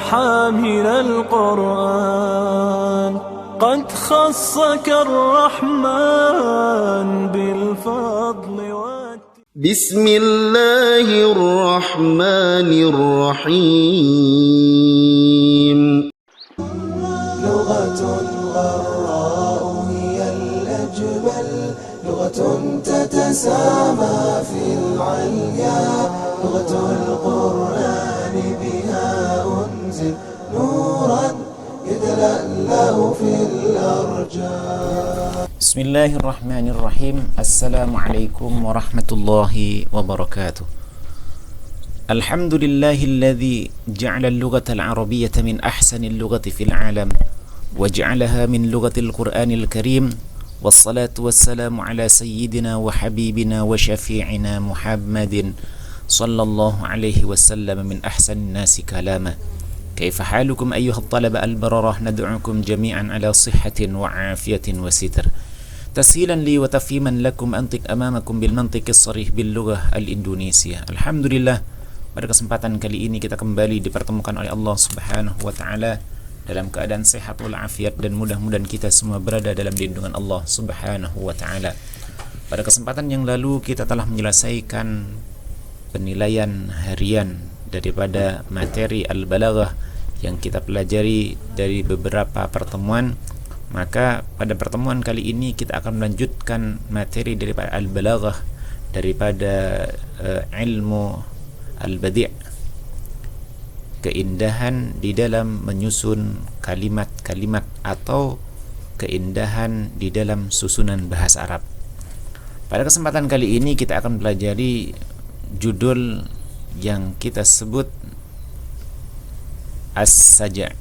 حامل القرآن قد خصك الرحمن بالفضل بسم الله الرحمن الرحيم لغة غراء هي الأجمل لغة تتسامى في العليا لغة القرآن بها أنزل نورا يتلألأ في الأرجاء. بسم الله الرحمن الرحيم. السلام عليكم ورحمة الله وبركاته. الحمد لله الذي جعل اللغة العربية من أحسن اللغة في العالم وجعلها من لغة القرآن الكريم، والصلاة والسلام على سيدنا وحبيبنا وشفيعنا محمد صلى الله عليه وسلم من أحسن الناس كلاما. كيف حالكم أيها الطلبة البررة؟ ندعوكم جميعا على صحة وعافية وستر. تسهيلا لي وتفهيما لكم أنطق أمامكم بالمنطق الصريح باللغة الإندونيسية. Alhamdulillah, pada kesempatan kali ini kita kembali dipertemukan oleh Allah Subhanahu wa taala dalam keadaan sehat walafiat, dan mudah-mudahan kita semua berada dalam lindungan Allah Subhanahu wa taala. Pada kesempatan yang lalu kita telah menyelesaikan penilaian harian daripada materi Al-Balaghah yang kita pelajari dari beberapa pertemuan. Maka pada pertemuan kali ini kita akan melanjutkan materi daripada Al-Balaghah daripada ilmu Al-Badi', keindahan di dalam menyusun kalimat-kalimat atau keindahan di dalam susunan bahasa Arab. Pada kesempatan kali ini kita akan pelajari judul yang kita sebut As-Saja'.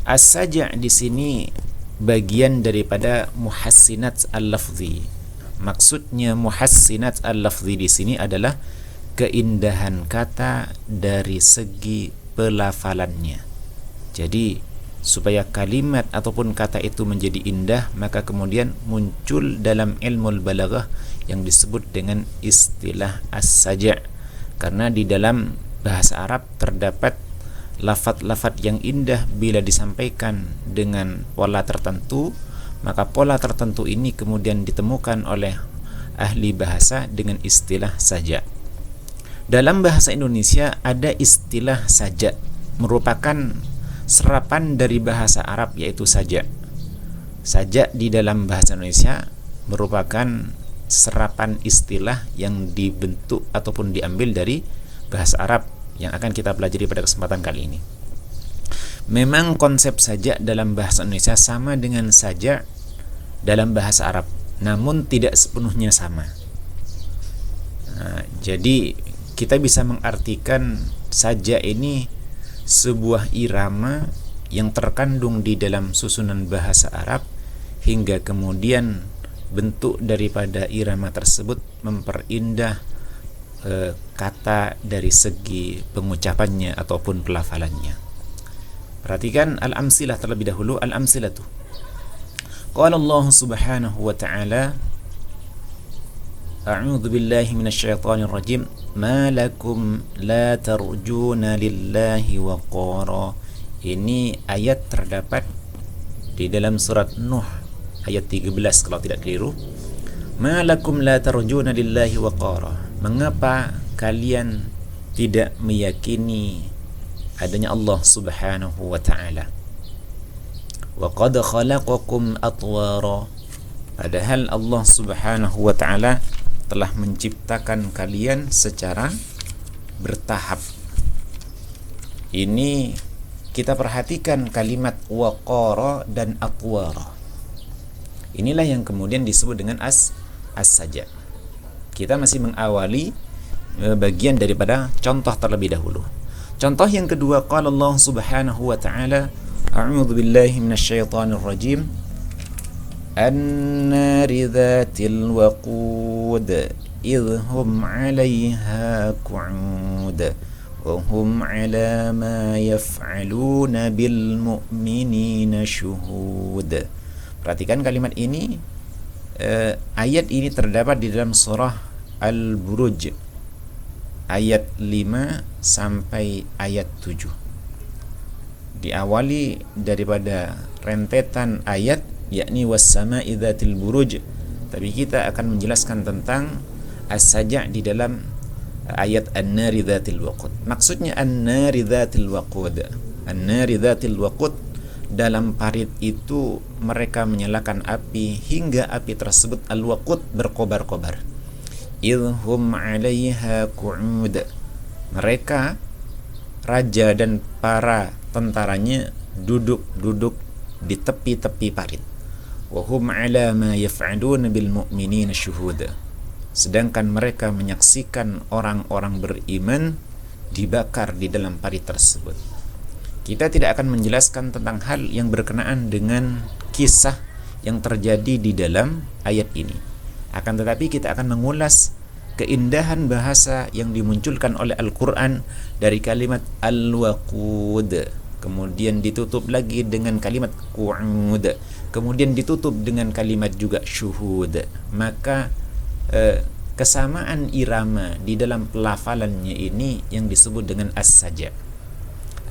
As-Saja' di sini bagian daripada muhassinat al-lafzi. Maksudnya muhassinat al-lafzi di sini adalah keindahan kata dari segi pelafalannya. Jadi supaya kalimat ataupun kata itu menjadi indah, maka kemudian muncul dalam ilmu al-balaghah yang disebut dengan istilah as-saja'. Karena di dalam bahasa Arab terdapat lafaz-lafaz yang indah bila disampaikan dengan pola tertentu, maka pola tertentu ini kemudian ditemukan oleh ahli bahasa dengan istilah saja'. Dalam bahasa Indonesia ada istilah saja', merupakan serapan dari bahasa Arab yaitu saja'. Saja' di dalam bahasa Indonesia merupakan serapan istilah yang dibentuk ataupun diambil dari bahasa Arab yang akan kita pelajari pada kesempatan kali ini. Memang konsep saja' dalam bahasa Indonesia sama dengan saja' dalam bahasa Arab, namun tidak sepenuhnya sama. Jadi kita bisa mengartikan saja' ini sebuah irama yang terkandung di dalam susunan bahasa Arab, hingga kemudian bentuk daripada irama tersebut memperindah kata dari segi pengucapannya ataupun pelafalannya. Perhatikan al-amsilah terlebih dahulu. Al-amsilatu, qala Allah subhanahu wa ta'ala, a'udzu billahi minasyaitonir rajim, ma lakum la tarjuna lillahi waqara. Ini ayat terdapat di dalam surat Nuh ayat 13 kalau tidak keliru. Ma lakum la tarjuna lillahi waqara. Mengapa kalian tidak meyakini adanya Allah Subhanahu wa ta'ala? Wa qad khalaqakum atwara. Padahal Allah Subhanahu wa ta'ala telah menciptakan kalian secara bertahap. Ini kita perhatikan kalimat waqara dan atwara. Inilah yang kemudian disebut dengan as-saja'. Kita masih mengawali bagian daripada contoh terlebih dahulu. Contoh yang kedua, qala Allah Subhanahu wa ta'ala, a'udzu billahi minasyaitonir rajim, an-nari dzatil waqud idhum 'alaiha qu'ud wa hum 'ala ma yaf'aluna bil mu'minina syuhud. Perhatikan kalimat ini. Ayat ini terdapat di dalam surah Al-Buruj ayat 5 sampai ayat 7. diawali daripada rentetan ayat, yakni was-sama'i dzatil buruj. Tapi kita akan menjelaskan tentang as-saja' di dalam ayat an-nari dzatil waqud. Maksudnya an-nari dzatil waqud. An-nari dzatil waqud, dalam parit itu mereka menyalakan api hingga api tersebut al-waqud berkobar-kobar. Idhum 'alaiha qu'ud. Mereka, raja dan para tentaranya duduk di tepi-tepi parit. Wa hum 'ala ma yaf'aluna bil mu'minina syuhud. Sedangkan mereka menyaksikan orang-orang beriman dibakar di dalam parit tersebut. Kita tidak akan menjelaskan tentang hal yang berkenaan dengan kisah yang terjadi di dalam ayat ini. Akan tetapi kita akan mengulas keindahan bahasa yang dimunculkan oleh Al-Quran dari kalimat al-waqud, kemudian ditutup lagi dengan kalimat qu'ud, kemudian ditutup dengan kalimat juga syuhud. Maka kesamaan irama di dalam pelafalannya ini yang disebut dengan as-saja.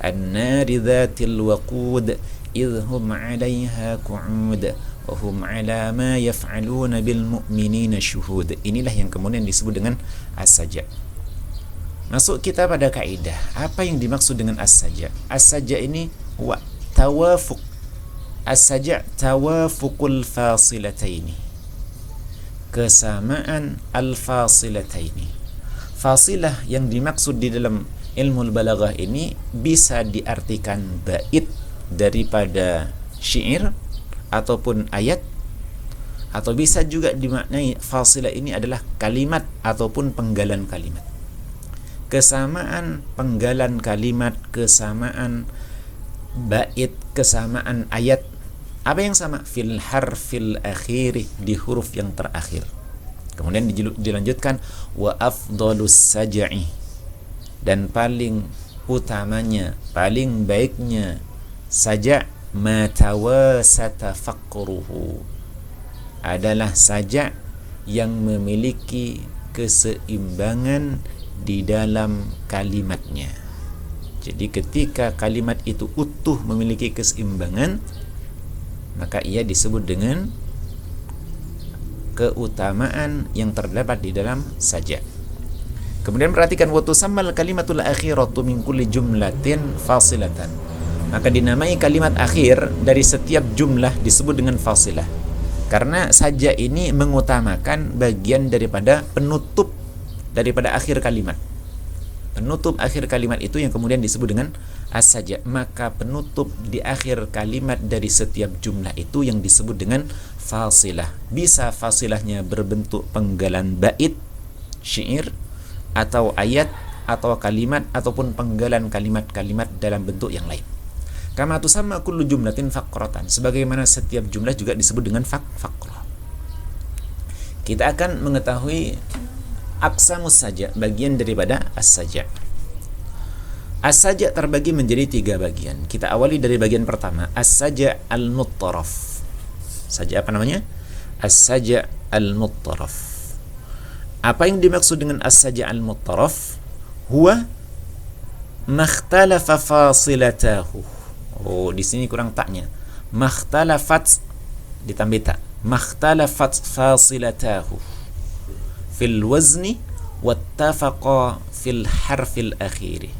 An-nari dzatil waqud idhum 'alaiha qu'ud wa hum 'ala ma yaf'aluna bil mu'minina syuhud. Inilah yang kemudian disebut dengan as-saja. Masuk kita pada kaidah. Apa yang dimaksud dengan as-saja? As-saja ini wa tawafuq. As-saja tawafuqul fasilataini. Kesamaan al-fasilataini. Fasilah yang dimaksud di dalam ilmu balaghah ini bisa diartikan bait daripada syair ataupun ayat, atau bisa juga dimaknai fasilah ini adalah kalimat ataupun penggalan kalimat. Kesamaan penggalan kalimat, kesamaan bait, kesamaan ayat. Apa yang sama? Fil harfil akhiri, di huruf yang terakhir. Kemudian dilanjutkan wa afdalus saj'i, dan paling utamanya, paling baiknya saja ma tawasata faqruhu, adalah saja yang memiliki keseimbangan di dalam kalimatnya. Jadi ketika kalimat itu utuh memiliki keseimbangan, maka ia disebut dengan keutamaan yang terdapat di dalam saja. Kemudian perhatikan wa tusammal kalimatul akhiratu min kulli jumlatin fasilatan. Maka dinamai kalimat akhir dari setiap jumlah disebut dengan fasilah. Karena saja ini mengutamakan bagian daripada penutup daripada akhir kalimat. Penutup akhir kalimat itu yang kemudian disebut dengan as-saja. Maka penutup di akhir kalimat dari setiap jumlah itu yang disebut dengan fasilah. Bisa fasilahnya berbentuk penggalan bait, syair, atau ayat, atau kalimat, ataupun penggalan kalimat-kalimat dalam bentuk yang lain. Kama tusamma kullu jumlatin faqratan. Sebagaimana setiap jumlah juga disebut dengan faqrah. Kita akan mengetahui aqsamus saja, bagian daripada as-saja. As-saja terbagi menjadi 3 bagian. Kita awali dari bagian pertama, as-saja al-muttaraf. Saja apa namanya? As-saja al-muttaraf. Apa yang dimaksud dengan as-saja al-muttaraf? Huwa makhtalafa fasilatahu. Oh, di sini kurang taknya. Makhtalafat ditambah tak. Makhtalafat fasilatahu fil wazni wattafaqa fil harfil akhiri.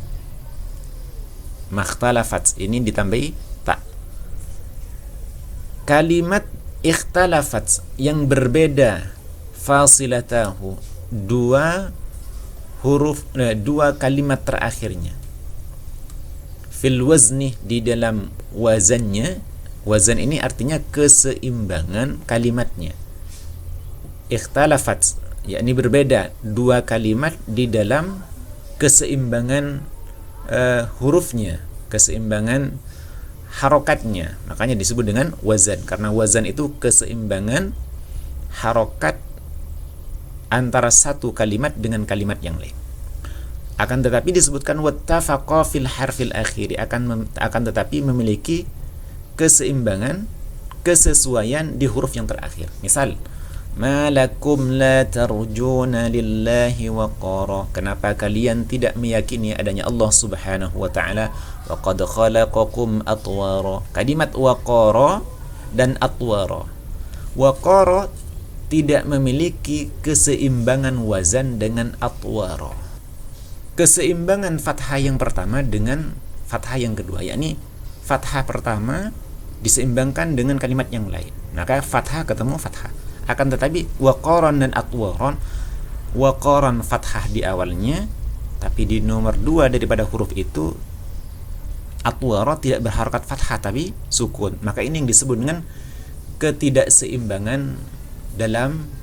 Makhtalafat ini ditambahi tak. Kalimat ikhtalafat yang berbeda, fasilatahu, 2 huruf, 2 kalimat terakhirnya. Fil wazni, di dalam wazannya. Wazan ini artinya keseimbangan kalimatnya. Ikhtalafat, yakni berbeda 2 kalimat di dalam keseimbangan hurufnya, keseimbangan harokatnya. Makanya disebut dengan wazan, karena wazan itu keseimbangan harokat antara satu kalimat dengan kalimat yang lain. Akan tetapi disebutkan wattafaqa fil harfil akhiri, akan tetapi memiliki keseimbangan, kesesuaian di huruf yang terakhir. Misal Ma lakum la tarjuna lillahi waqara. Kenapa kalian tidak meyakini adanya Allah Subhanahu wa taala? Wa qad khalaqakum atwara. Kalimat waqara dan atwara. Waqara tidak memiliki keseimbangan wazan dengan atwara. Keseimbangan fathah yang pertama dengan fathah yang kedua, yakni fathah pertama diseimbangkan dengan kalimat yang lain. Maka fathah ketemu fathah. Akan tetapi waqaran dan atwaran, waqaran fathah di awalnya, tapi di nomor 2 daripada huruf itu atwara tidak berharokat fathah tapi sukun. Maka ini yang disebut dengan ketidakseimbangan dalam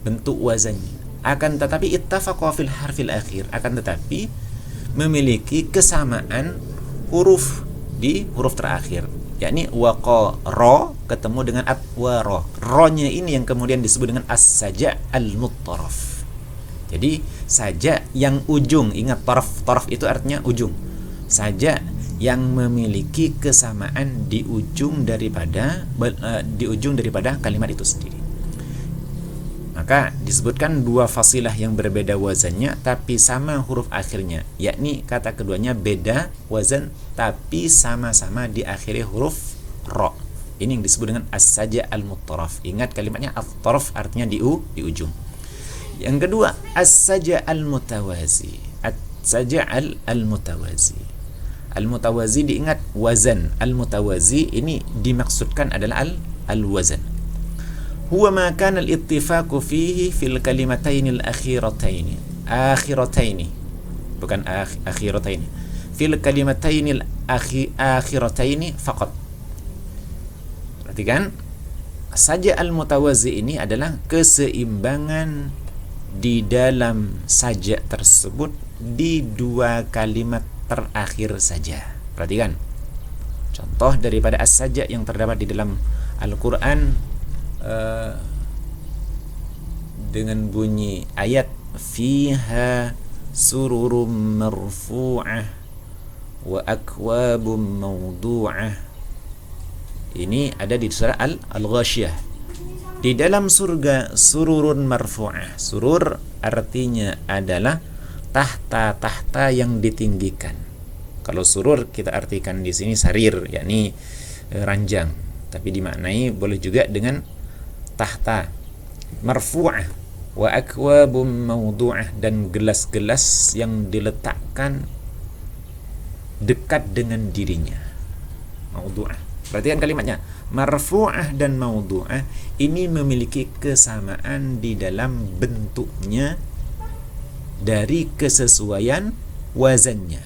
bentuk wazannya. Akan tetapi ittafaqa fil harfil akhir, akan tetapi memiliki kesamaan huruf di huruf terakhir, yakni waqara ketemu dengan atwara. Ro-nya ini yang kemudian disebut dengan as-saja al-muttaraf. Jadi saja yang ujung, ingat taraf itu artinya ujung. Saja yang memiliki kesamaan di ujung daripada kalimat itu sendiri. Maka disebutkan dua fasilah yang berbeda wazannya tapi sama huruf akhirnya, yakni kata keduanya beda wazan tapi sama-sama diakhiri huruf ro. Ini yang disebut dengan as-saja al-muttaraf. Ingat kalimatnya at-taraf artinya di ujung. Yang kedua as-saja al-mutawazi. As-saja al-mutawazi. Al-mutawazi diingat wazan. Al-mutawazi ini dimaksudkan adalah al-wazan. Huwa ma kana al-ittifaqu fihi fil kalimatayn al-akhiratayn. Akhiratayn. Bukan akhiratayn. Fil kalimatayn al-akhiratayn faqat. Perhatikan, saja al-mutawazi ini adalah keseimbangan di dalam saja tersebut di dua kalimat terakhir saja. Perhatikan. Contoh daripada as-saja yang terdapat di dalam Al-Qur'an dengan bunyi ayat fiha sururum marfu'ah wa akwabum mawdu'ah. Ini ada di surah Al-Ghasyiyah. Di dalam surga sururun marfu'ah. Surur artinya adalah tahta-tahta yang ditinggikan. Kalau surur kita artikan di sini sarir, yakni ranjang. Tapi dimaknai boleh juga dengan tahta. Marfu'ah wa akwabum mawdu'ah, dan gelas-gelas yang diletakkan dekat dengan dirinya. Mawdu'ah. Perhatikan kalimatnya, marfu'ah dan mawdu'ah ini memiliki kesamaan di dalam bentuknya dari kesesuaian wazannya.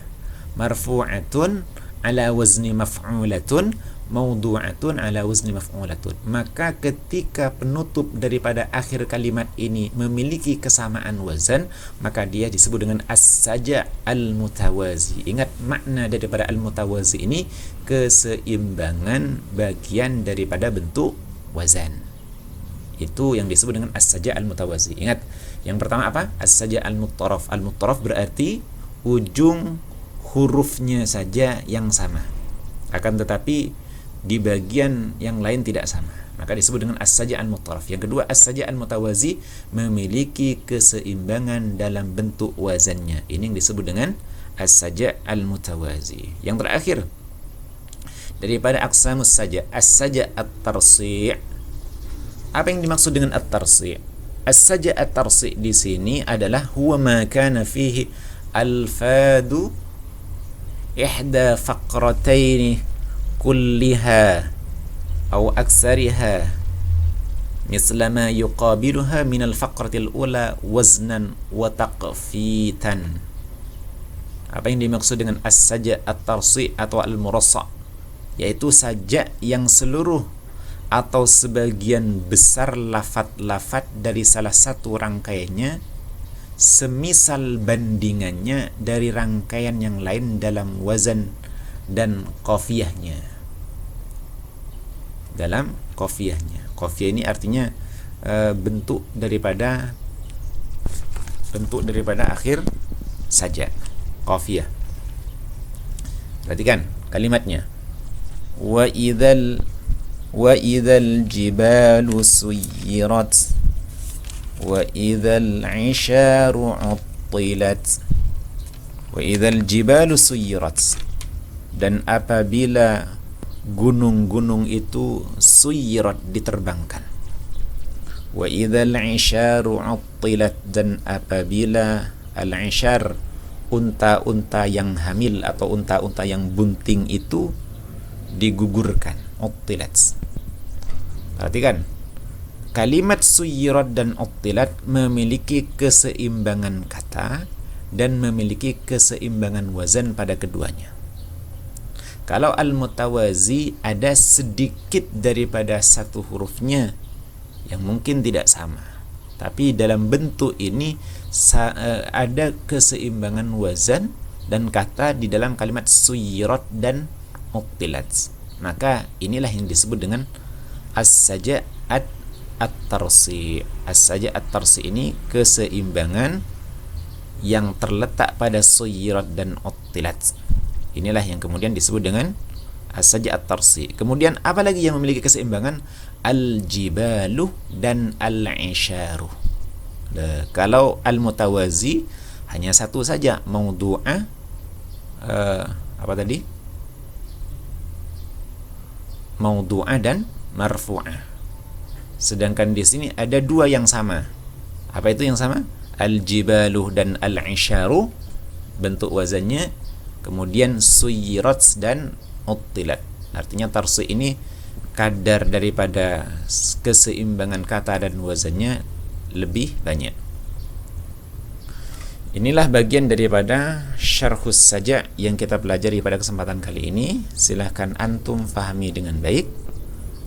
Marfu'atun ala wazni maf'ulatun, mawdu'atun ala wazni maf'ulatun. Maka ketika penutup daripada akhir kalimat ini memiliki kesamaan wazan, maka dia disebut dengan as-saja al-mutawazi. Ingat makna daripada al-mutawazi ini, keseimbangan bagian daripada bentuk wazan. Itu yang disebut dengan as-saja al-mutawazi. Ingat, yang pertama apa? As-saja al-muttaraf. Al-muttaraf berarti ujung hurufnya saja yang sama, akan tetapi di bagian yang lain tidak sama, maka disebut dengan as-saja al-muttaraf. Yang kedua, as-saja al-mutawazi memiliki keseimbangan dalam bentuk wazannya. Ini yang disebut dengan as-saja al-mutawazi. Yang terakhir daripada aqsamus saja, as-saja at-tarsi'. Apa yang dimaksud dengan at-tarsi'? As-saja at-tarsi' di sini adalah huwa ma kana fihi al-fadu ihda faqrataini kulliha atau aksariha misla ma yuqabiluha min al-faqratil ula waznan wa taqfitan. Apa yang dimaksud dengan as-saja at-tarsi' atau al-murassa'? Yaitu saja yang seluruh atau sebagian besar lafaz-lafaz dari salah satu rangkaiannya semisal bandingannya dari rangkaian yang lain dalam wazan dan qafiyahnya. Dalam qafiyahnya. Qafiyah ini artinya bentuk daripada akhir saja. Qafiyah. Perhatikan kalimatnya. Wa idzal jibalu suyirat Wa idzal 'isharu 'uttilat. Wa idzal jibalu suyirat. Dan apabila gunung-gunung itu suyirat, diterbangkan. Wa idzal 'isharu 'uttilat. Dan apabila al-'ishar, unta-unta yang hamil atau unta-unta yang bunting itu digugurkan, uttilat. Perhatikan, kalimat suyirat dan uttilat memiliki keseimbangan kata dan memiliki keseimbangan wazan pada keduanya. Kalau al-mutawazi ada sedikit daripada satu hurufnya yang mungkin tidak sama, tapi dalam bentuk ini ada keseimbangan wazan dan kata di dalam kalimat suyirat dan uttilat. Maka inilah yang disebut dengan as-saja at-tarsi. As-saja at-tarsi ini keseimbangan yang terletak pada suyirat dan uttilat. Inilah yang kemudian disebut dengan as-saja at-tarsi. Kemudian apa lagi yang memiliki keseimbangan? Al-jibalu dan al-'isharu. Kalau al-mutawazi hanya satu saja, maudu'ah, apa tadi? Maudu'ah dan marfu'ah. Sedangkan di sini ada dua yang sama. Apa itu yang sama? Al-jibalu dan al-'isharu, bentuk wazannya. Kemudian suyirat dan uttilat. Artinya tarsi ini kadar daripada keseimbangan kata dan wazannya lebih banyak. Inilah bagian daripada syarhus saja yang kita pelajari pada kesempatan kali ini. Silahkan antum fahami dengan baik,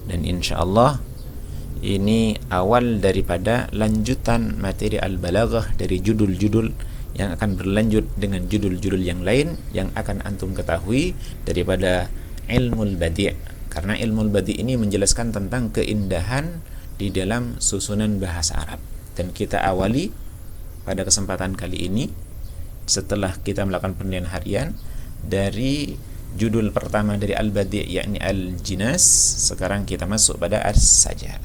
dan insyaallah ini awal daripada lanjutan materi al-balaghah dari judul-judul yang akan berlanjut dengan judul-judul yang lain yang akan antum ketahui daripada ilmul badi'. Karena ilmul badi' ini menjelaskan tentang keindahan di dalam susunan bahasa Arab. Dan kita awali pada kesempatan kali ini setelah kita melakukan penelitian harian dari judul pertama dari al-badi', yakni al-jinas. Sekarang kita masuk pada as-saja.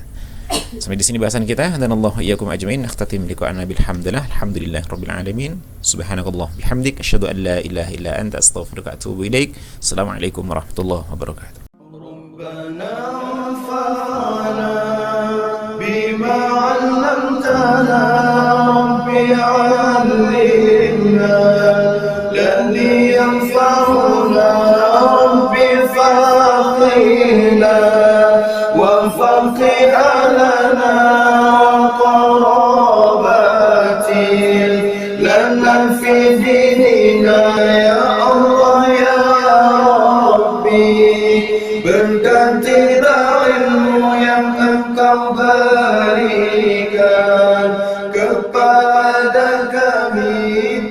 Sampai di sini bahasan kita. Dan Allah iyyakum ajmain. Nakhtatim liqa'ana bilhamdulillah. Alhamdulillahirabbil alamin. Subhanakallah bihamdik asyhadu an la ilaha illa anta astaghfiruka wa atubu ilaik. Assalamualaikum warahmatullahi wabarakatuh. ربنا انفعنا بما علمتنا ربي علمنا الذي ينفعنا ربي فقهنا وفقه لنا قراباتي لنا في ديننا يا الله يا ربي berganti ilmu yang engkau berikan kepada kami.